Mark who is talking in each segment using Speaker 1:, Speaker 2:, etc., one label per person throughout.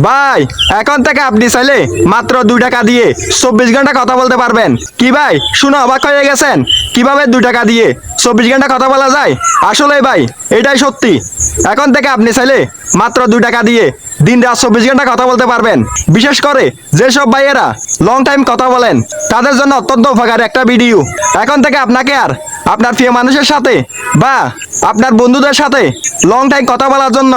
Speaker 1: ভাই এখন থেকে আপনি চাইলে মাত্র 2 টাকা দিয়ে 24 ঘন্টা কথা বলতে পারবেন। কি ভাই শুনে অবাক হয়ে গেছেন? কিভাবে 2 টাকা দিয়ে 24 ঘন্টা কথা বলা যায়? আসলে ভাই এটাই সত্যি। এখন থেকে আপনি চাইলে মাত্র 2 টাকা দিয়ে দিন রাত 24 ঘন্টা কথা বলতে পারবেন। বিশেষ করে যেসব ভাইয়েরা লং টাইম কথা বলেন তাদের জন্য অত্যন্ত উপকারী একটা ভিডিও। এখন থেকে আপনাকে আর আপনার প্রিয় মানুষের সাথে বা আপনার বন্ধুদের সাথে লং টাইম কথা বলার জন্য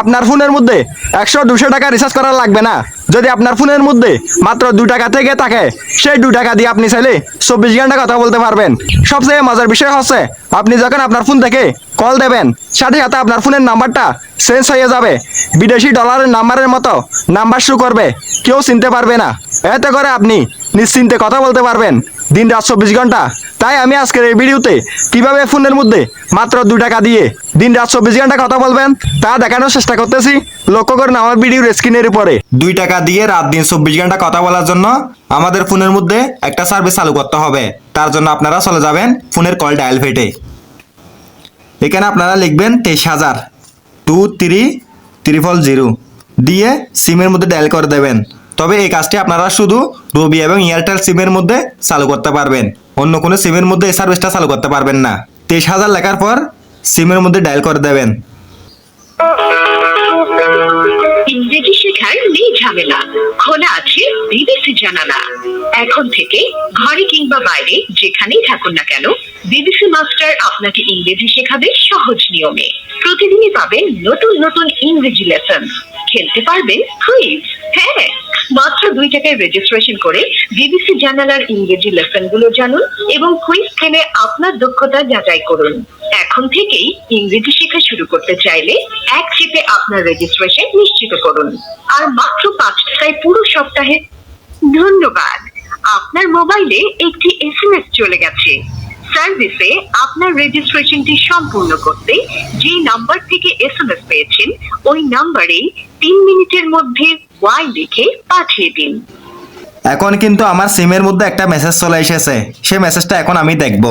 Speaker 1: আপনার ফোনের মধ্যে 100-200 টাকা রিচার্জ করা লাগবে না। যদি আপনার ফোনের মধ্যে মাত্র 2 টাকা থেকে থাকে, সেই 2 টাকা দিয়ে আপনি চাইলে 24 ঘন্টা কথা বলতে পারবেন। সবচেয়ে মজার বিষয় হচ্ছে আপনি যখন আপনার ফোন থেকে কল দেবেন, সাথে সাথে আপনার ফোনের নাম্বারটা চেঞ্জ হয়ে যাবে। বিদেশি ডলারের নাম্বারের মতো নাম্বার শো করবে, কেউ চিনতে পারবে না। এতে করে আপনি নিশ্চিন্তে কথা বলতে পারবেন দিন রাত 24 ঘন্টা। তাই আমি আজকের এই ভিডিওতে কিভাবে ফোনের মধ্যে মাত্র 2 টাকা দিয়ে দিন রাত 24 ঘন্টা কথা বলবেন তা দেখানোর চেষ্টা করতেছি। লক্ষ্য করুন আমার ভিডিওর স্ক্রিনের উপরে। 2 টাকা দিয়ে রাত দিন 24 ঘন্টা কথা বলার জন্য আমাদের ফোনের মধ্যে একটা সার্ভিস চালু করতে হবে। তার জন্য আপনারা চলে যাবেন ফোনের কল ডায়াল ফেটে। এখানে আপনারা লিখবেন 23,000-2300 দিয়ে সিমের মধ্যে ডায়াল করে দেবেন। তবে এই কাজটি আপনারা শুধু রবি এবং এয়ারটেল সিমের মধ্যে চালু করতে পারবেন, অন্য কোনো সিমের মধ্যে এই সার্ভিসটা চালু করতে পারবেন না। 23,000 লেখার পর সিমের মধ্যে ডায়াল করে দেবেন।
Speaker 2: ইংরেজি শেখার নেই ঝামেলা, খোলা আছে বিবিসি জানালা। এখন থেকে ঘরে কিংবা বাইরে যেখানেই থাকুন না কেন, বিবিসি মাস্টার আপনাকে ইংরেজি শেখাবে সহজ নিয়মে। প্রতিদিনই পাবেন নতুন নতুন ইংরেজি লেসন, খেলতে পারবেন কুইজ। হ্যাঁ, মাত্র 2 টাকায় রেজিস্ট্রেশন করে বিবিসি জানালার ইংরেজি লেসন গুলো জানুন এবং কুইজ খেলে আপনার দক্ষতা যাচাই করুন। এখন থেকেই ইংরেজি শেখা শুরু করতে চাইলে এক চিপে আপনার রেজিস্ট্রেশন নিশ্চিত করুন। আর মাত্র 5 টাকায় পুরো সপ্তাহে। ধন্যবাদ, আপনার মোবাইলে একটি এসএমএস চলে গেছে। সার্ভিসে আপনার রেজিস্ট্রেশনটি সম্পূর্ণ করতে যে নাম্বার থেকে এসএমএস পেয়েছেন ওই নাম্বারেই 3 মিনিটের মধ্যে ওয়াই লিখে পাঠিয়ে দিন।
Speaker 1: এখন কিন্তু আমার সিমের মধ্যে একটা মেসেজ চলে এসেছে। সেই মেসেজটা এখন আমি দেখব।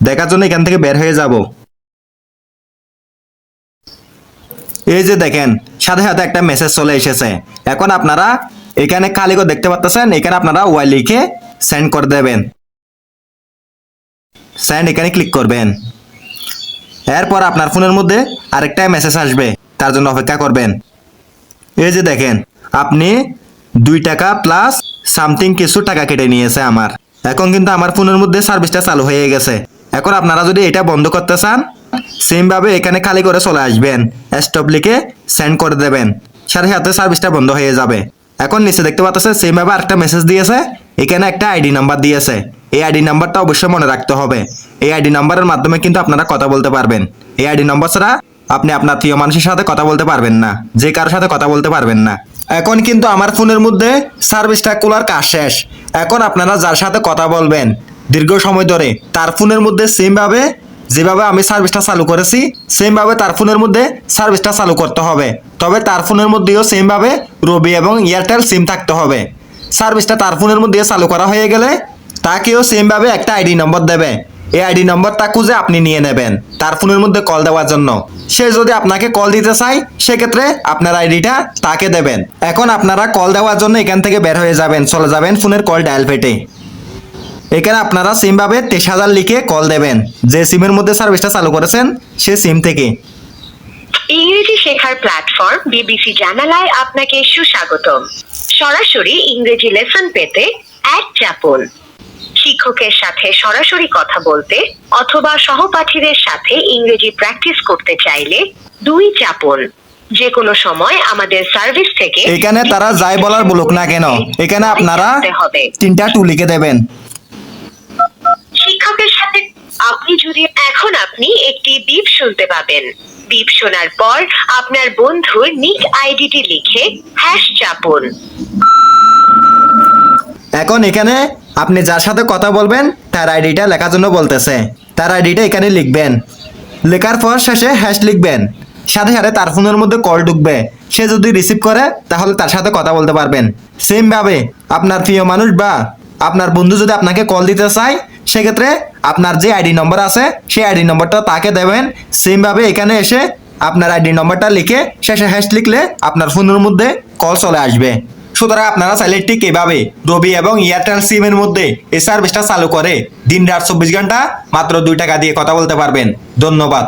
Speaker 1: দেখার জন্য এখান থেকে বের হয়ে যাব। এই যে দেখেন সাথে সাথে একটা মেসেজ চলে এসেছে। এখন আপনারা এখানে খালি করে দেখতে পাচ্ছেন, এখানে আপনারা ওয়াই লিখে সেন্ড করে দেবেন। সেন্ড এখানে ক্লিক করবেন। এরপর আপনার ফোনের মধ্যে আরেকটা মেসেজ আসবে, তার জন্য অপেক্ষা করবেন। এই যে দেখেন আপনি 2 টাকা প্লাস সামথিং কিছু টাকা কেটে নিয়েছে আমার। এখন কিন্তু আমার ফোনের মধ্যে সার্ভিসটা চালু হয়ে গেছে। এখন আপনারা যদি এটা বন্ধ করতে চান, সেম ভাবে এখানে খালি করে চলে আসবেন, স্টপ লিখে সেন্ড করে দেবেন, সাথে সাথে সার্ভিসটা বন্ধ হয়ে যাবে। এখন নিচে দেখতে পাচ্ছেন সেম ভাবে আরেকটা মেসেজ দিয়েছে, এখানে একটা আইডি নাম্বার দিয়েছে। এই আইডি নাম্বারটা অবশ্যই মনে রাখতে হবে। এই আইডি নাম্বারের মাধ্যমে কিন্তু আপনারা কথা বলতে পারবেন। এই আইডি নাম্বার ছাড়া আপনি আপনার প্রিয় মানুষের সাথে কথা বলতে পারবেন না, যে কারোর সাথে কথা বলতে পারবেন না। এখন কিন্তু আমার ফোনের মধ্যে সার্ভিসটা খোলার কাজ শেষ। এখন আপনারা যার সাথে কথা বলবেন দীর্ঘ সময় ধরে, তার ফোনের মধ্যে সেম ভাবে যেভাবে আমি সার্ভিসটা চালু করেছি সেম ভাবে তার ফোনের মধ্যে সার্ভিসটা চালু করতে হবে। তবে তার ফোনের মধ্যেও সেম ভাবে রবি এবং এয়ারটেল সিম থাকতে হবে। সার্ভিসটা তার ফোনের মধ্যে চালু করা হয়ে গেলে তাকেও সেম ভাবে একটা আইডি নম্বর দেবে। এই আইডি নম্বরটা খুঁজে আপনি নিয়ে নেবেন তার ফোনের মধ্যে কল দেওয়ার জন্য। সে যদি আপনাকে কল দিতে চায় সেক্ষেত্রে আপনার আইডিটা তাকে দেবেন। এখন আপনারা কল দেওয়ার জন্য এখান থেকে বের হয়ে যাবেন, চলে যাবেন ফোনের কল ডায়াল পেটে। এখানে আপনারা সিম ভাবে 23,000 লিখে কল দেবেন, যে সিমের মধ্যে সার্ভিসটা চালু করেছেন সে সিম থেকে।
Speaker 2: ইংরেজি শেখার প্ল্যাটফর্ম বিবিসি জানালায় আপনাকে সুস্বাগতম। সরাসরি ইংরেজি লেসন পেতে 1 চাপুন। শিক্ষকের সাথে সরাসরি কথা বলতে অথবা সহপাঠীদের সাথে ইংরেজি প্র্যাকটিস করতে চাইলে 2 চাপুন। যে কোনো সময় আমাদের সার্ভিস থেকে
Speaker 1: এখানে তারা যাই বলার বলুক না কেন, এখানে আপনারা 3টা 2 লিখে দেবেন।
Speaker 2: শিক্ষকের সাথে আপনি একটি বিপ শুনতে পাবেন। বিপ শোনার পর আপনার বন্ধুর নিক আইডিটি লিখে হ্যাশ চাপুন।
Speaker 1: এখন এখানে আপনি যার সাথে কথা বলবেন তার আইডিটা লেখার জন্য বলতেছে। তার আইডিটা এখানে লিখবেন, লেখার পর শেষে হ্যাশ লিখবেন। সাথে সাথে তার ফোনের মধ্যে কল ঢুকবে। সে যদি রিসিভ করে তাহলে তার সাথে কথা বলতে পারবেন। সেম ভাবে আপনার প্রিয় মানুষ বা আপনার বন্ধু যদি আপনাকে কল দিতে চায় সেক্ষেত্রে আপনার যে আইডি নম্বর আছে সেই আইডি নম্বরটা তাকে দেবেন। সেম ভাবে এখানে এসে আপনার আইডি নম্বরটা লিখে শেষে হ্যাশ লিখলে আপনার ফোনের মধ্যে কল চলে আসবে। সুতরাং আপনারা চাইলে ঠিক এভাবে রবি এবং এয়ারটেল সিমের মধ্যে এই সার্ভিসটা চালু করে দিন রাত 24 ঘন্টা মাত্র 2 টাকা দিয়ে কথা বলতে পারবেন। ধন্যবাদ।